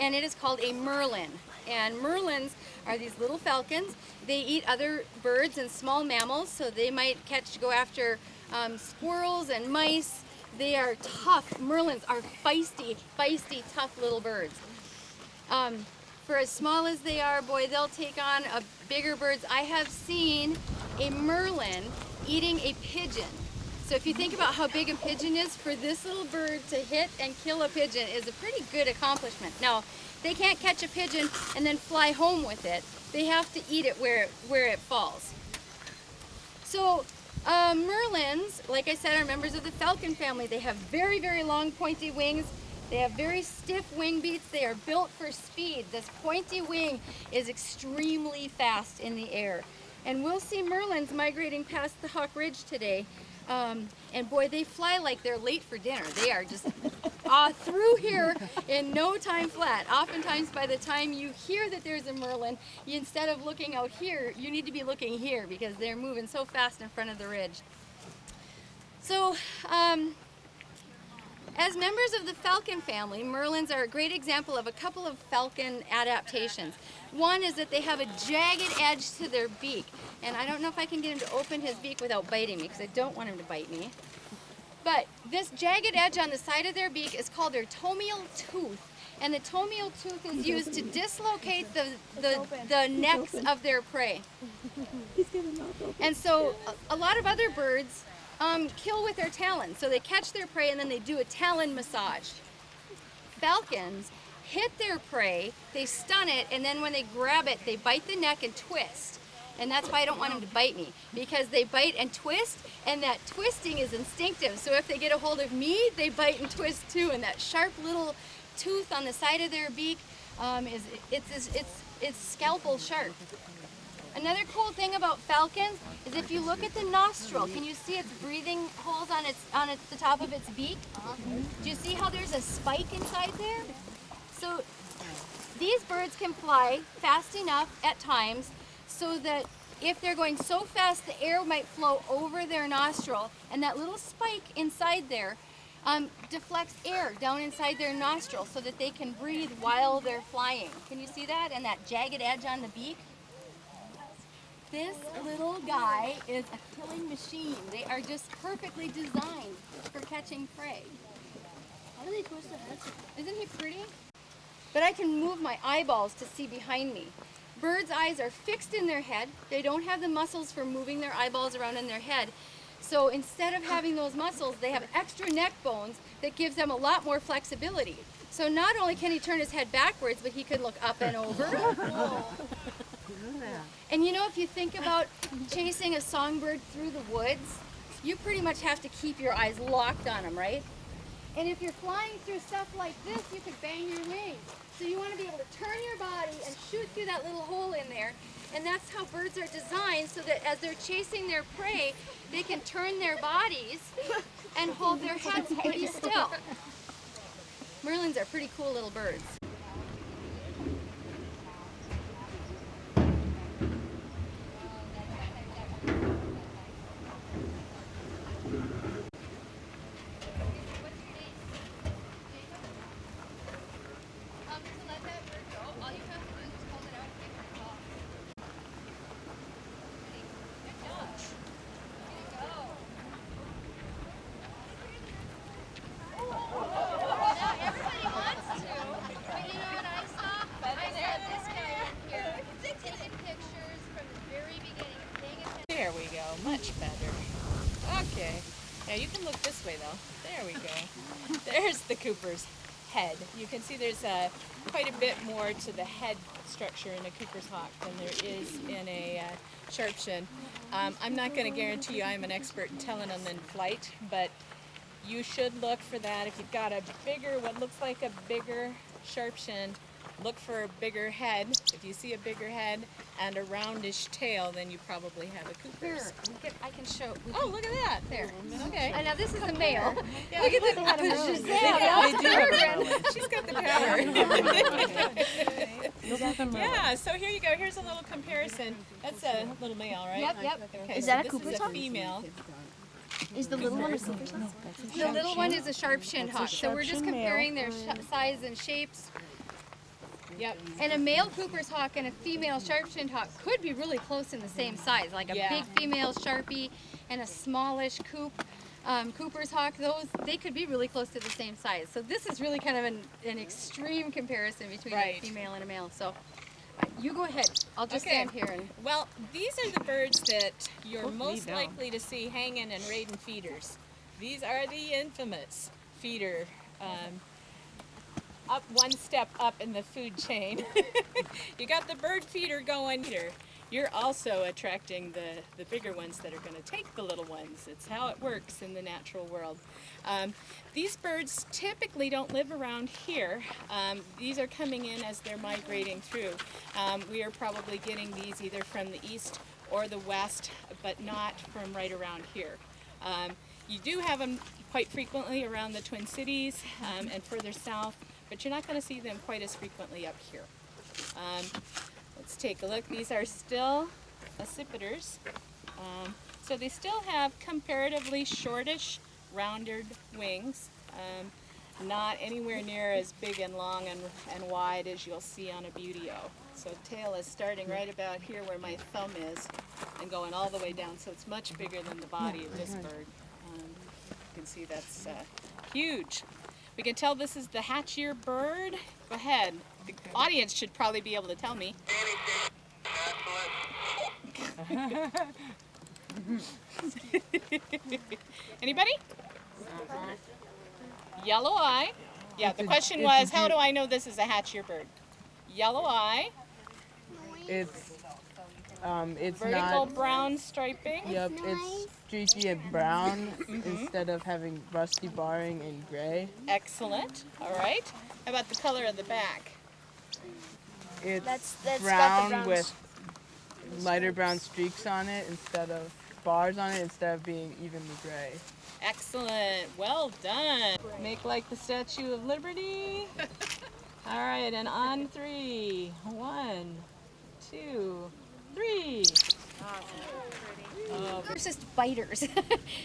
and it is called a merlin. And merlins are these little falcons. They eat other birds and small mammals, so they might go after squirrels and mice. They are tough. Merlins are feisty, tough little birds. For as small as they are, boy, they'll take on bigger birds. I have seen a merlin eating a pigeon. So if you think about how big a pigeon is, for this little bird to hit and kill a pigeon is a pretty good accomplishment. Now, they can't catch a pigeon and then fly home with it. They have to eat it where it falls. So merlins, like I said, are members of the falcon family. They have very, very long pointy wings. They have very stiff wing beats. They are built for speed. This pointy wing is extremely fast in the air. And we'll see merlins migrating past the Hawk Ridge today. And boy, they fly like they're late for dinner. They are just through here in no time flat. Oftentimes by the time you hear that there's a merlin, instead of looking out here, you need to be looking here because they're moving so fast in front of the ridge. So, as members of the falcon family, merlins are a great example of a couple of falcon adaptations. One is that they have a jagged edge to their beak. And I don't know if I can get him to open his beak without biting me, because I don't want him to bite me. But this jagged edge on the side of their beak is called their tomial tooth. And the tomial tooth is used to dislocate the necks of their prey. And so a lot of other birds kill with their talons. So they catch their prey and then they do a talon massage. Falcons hit their prey, they stun it, and then when they grab it, they bite the neck and twist. And that's why I don't want them to bite me, because they bite and twist, and that twisting is instinctive. So if they get a hold of me, they bite and twist too. And that sharp little tooth on the side of their beak it's scalpel sharp. Another cool thing about falcons is if you look at the nostril, can you see its breathing holes on the top of its beak? Do you see how there's a spike inside there? So these birds can fly fast enough at times so that if they're going so fast, the air might flow over their nostril, and that little spike inside there deflects air down inside their nostril so that they can breathe while they're flying. Can you see that? And that jagged edge on the beak? This little guy is a killing machine. They are just perfectly designed for catching prey. How do they twist their heads? Isn't he pretty? But I can move my eyeballs to see behind me. Birds' eyes are fixed in their head. They don't have the muscles for moving their eyeballs around in their head. So instead of having those muscles, they have extra neck bones that gives them a lot more flexibility. So not only can he turn his head backwards, but he can look up and over. And you know, if you think about chasing a songbird through the woods, you pretty much have to keep your eyes locked on them, right? And if you're flying through stuff like this, you could bang your wings. So you want to be able to turn your body and shoot through that little hole in there. And that's how birds are designed, so that as they're chasing their prey, they can turn their bodies and hold their heads pretty still. Merlins are pretty cool little birds. There we go, much better. Okay, yeah, you can look this way though. There we go. There's the Cooper's head. You can see there's quite a bit more to the head structure in a Cooper's hawk than there is in a sharpshin. I'm not going to guarantee you I'm an expert in telling them in flight, but you should look for that. If you've got a bigger, what looks like a bigger sharpshin, look for a bigger head. If you see a bigger head and a roundish tail, then you probably have a Cooper's. Here, I can show. Oh, look at that. There. Okay. And now this is a male. Yeah. Look at this. She's got the power. Yeah, so here you go. Here's a little comparison. That's a little male, right? Yep. Okay, Is so that a this Cooper's is a hawk? female. Is the little one a Cooper's hawk? The little one is a sharp-shinned hawk. So we're just comparing their size and shapes. Yep. And a male Cooper's hawk and a female sharp-shinned hawk could be really close in the same size, like a Yeah. big female Sharpie and a smallish Cooper's hawk. They could be really close to the same size. So this is really kind of an extreme comparison between Right. a female and a male. So you go ahead. I'll just Okay. stand here and. Well, these are the birds that you're Both most knee down. likely to see hanging and raiding feeders. These are the infamous feeder, up one step up in the food chain. You got the bird feeder going here. You're also attracting the bigger ones that are going to take the little ones. It's how it works in the natural world. These birds typically don't live around here. These are coming in as they're migrating through. We are probably getting these either from the east or the west, but not from right around here. You do have them quite frequently around the Twin Cities and further south, but you're not going to see them quite as frequently up here. Let's take a look. These are still accipiters. So they still have comparatively shortish, rounded wings. Not anywhere near as big and long and wide as you'll see on a buteo. So tail is starting right about here where my thumb is and going all the way down. So it's much bigger than the body of this bird. You can see that's huge. We can tell this is the hatchier bird. Go ahead. The audience should probably be able to tell me. Anybody? Yellow eye. Yeah, the question was, how do I know this is a hatchier bird? Yellow eye, It's vertical not. brown striping. Yep, it's streaky and brown instead of having rusty barring and gray. Excellent. All right. How about the color of the back? It's That's got the brown browns. with lighter brown streaks on it instead of bars on it instead of being evenly gray. Excellent. Well done. Make like the Statue of Liberty. All right, and on 3. 1, 2, 3. Oh, They're just biters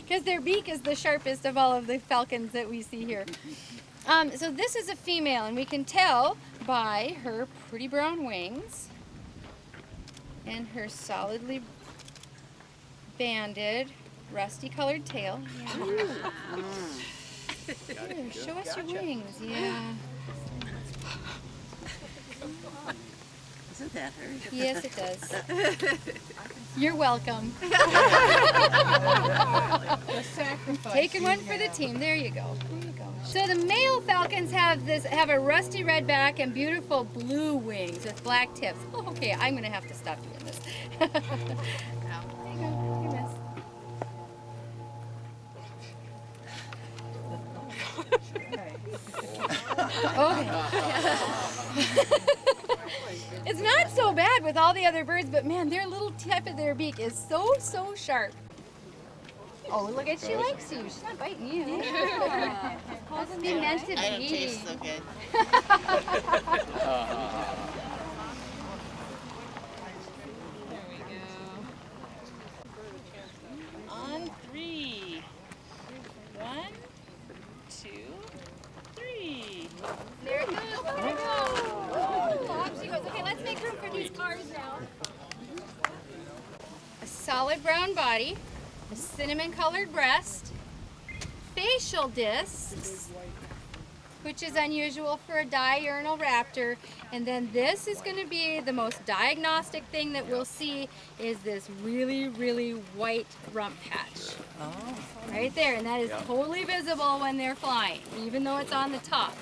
because their beak is the sharpest of all of the falcons that we see here. So this is a female, and we can tell by her pretty brown wings and her solidly banded, rusty colored tail. Yeah. Ooh, show us your wings. Yeah. Isn't that her? Yes, it does. You're welcome. Taking one for the team. There you go. There you go. So the male falcons have a rusty red back and beautiful blue wings with black tips. Oh, okay, I'm gonna have to stop doing this. There you go. You miss. Okay. It's not so bad with all the other birds, but man, their little tip of their beak is so sharp. Oh, look at, she likes you. She's not biting you. Wasn't be meant to I don't be. taste so good. there we go. On 3. 1, 2, 3. There it goes. Look at her go. Oh, off she goes. Okay, let's make room for these cars now. A solid brown body, a cinnamon colored breast, facial discs, which is unusual for a diurnal raptor. And then this is going to be the most diagnostic thing that we'll see is this really, really white rump patch. Oh. Right there, and that is totally visible when they're flying, even though it's on the top.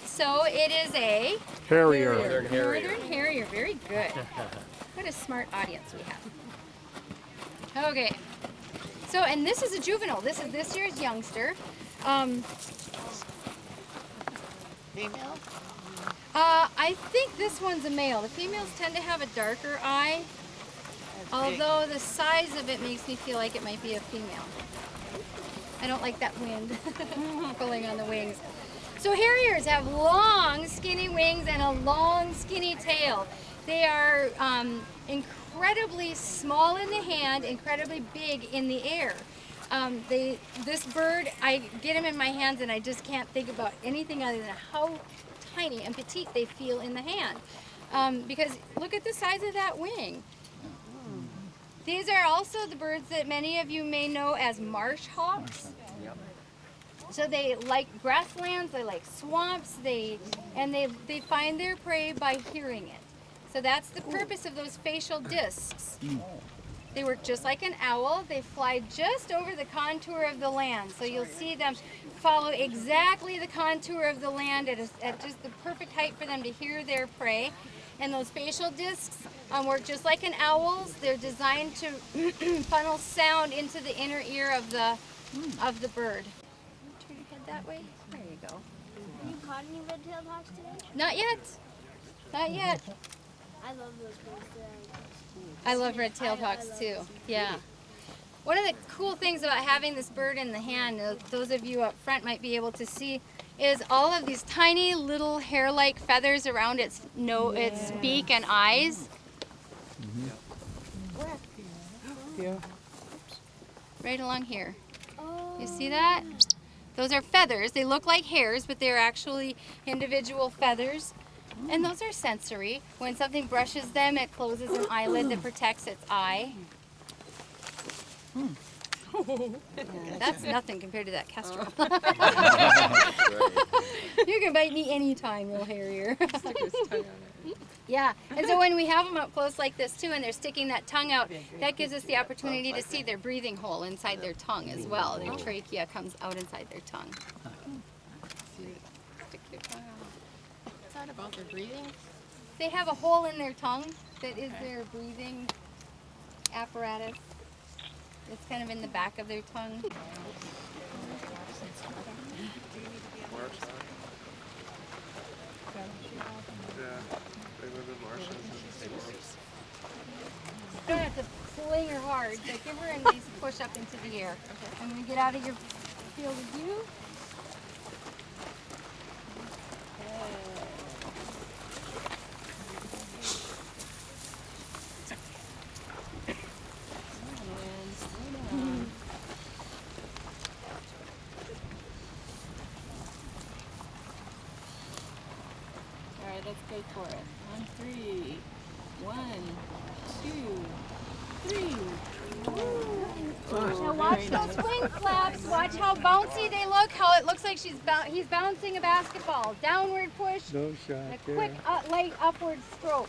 So it is a Harrier. Northern Harrier. Very good. What a smart audience we have. Okay. So, and this is a juvenile. This is this year's youngster. Female? I think this one's a male. The females tend to have a darker eye, although the size of it makes me feel like it might be a female. I don't like that wind pulling on the wings. So harriers have long, skinny wings and a long, skinny tail. They are incredibly small in the hand, incredibly big in the air. This bird, I get him in my hands and I just can't think about anything other than how tiny and petite they feel in the hand. Because look at the size of that wing. These are also the birds that many of you may know as marsh hawks. So they like grasslands, they like swamps, they find their prey by hearing it. So that's the purpose of those facial discs. They work just like an owl. They fly just over the contour of the land. So you'll see them follow exactly the contour of the land at just the perfect height for them to hear their prey. And those facial discs work just like an owl's. They're designed to funnel sound into the inner ear of the bird. Turn your head that way. There you go. Have you caught any red-tailed hawks today? Not yet. Not yet. I love those birds. I love red-tailed hawks too. Yeah. One of the cool things about having this bird in the hand, those of you up front might be able to see, is all of these tiny little hair-like feathers around its beak and eyes. Yeah. Right along here. Oh. You see that? Those are feathers. They look like hairs, but they're actually individual feathers. And those are sensory. When something brushes them, it closes an eyelid that protects its eye. Yeah, that's nothing compared to that kestrel. You can bite me anytime, little harrier. Yeah, and so when we have them up close like this too, and they're sticking that tongue out, that gives us the opportunity to see their breathing hole inside their tongue as well. Their trachea comes out inside their tongue. Stick your tongue out. Is that about their breathing? They have a hole in their tongue that is their breathing apparatus. It's kind of in the back of their tongue. They live in marshes. You don't have to sling her hard, but give her a nice push up into the air. I'm going to get out of your field of view. All right, let's go for it. On 3. 1, 2, 3. Now watch those wing flaps. Watch how bouncy they look. How it looks like he's bouncing a basketball. Downward push. No shot A quick light upward stroke.